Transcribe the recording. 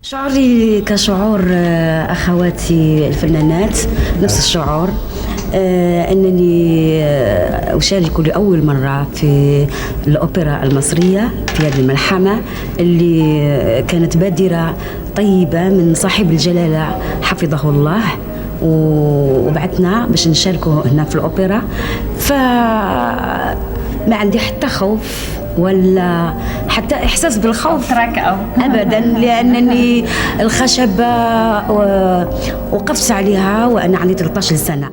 شعوري كشعور أخواتي الفنانات نفس الشعور. أنني أشارك لأول مرة في الأوبرا المصرية في هذه الملحمة اللي كانت بادرة طيبة من صاحب الجلالة حفظه الله، وبعثنا باش نشاركوا هنا في الأوبرا. فما عندي حتى خوف ولا حتى إحساس بالخوف أبدا، لأنني الخشبة وقفت عليها وأنا عندي 13 سنة.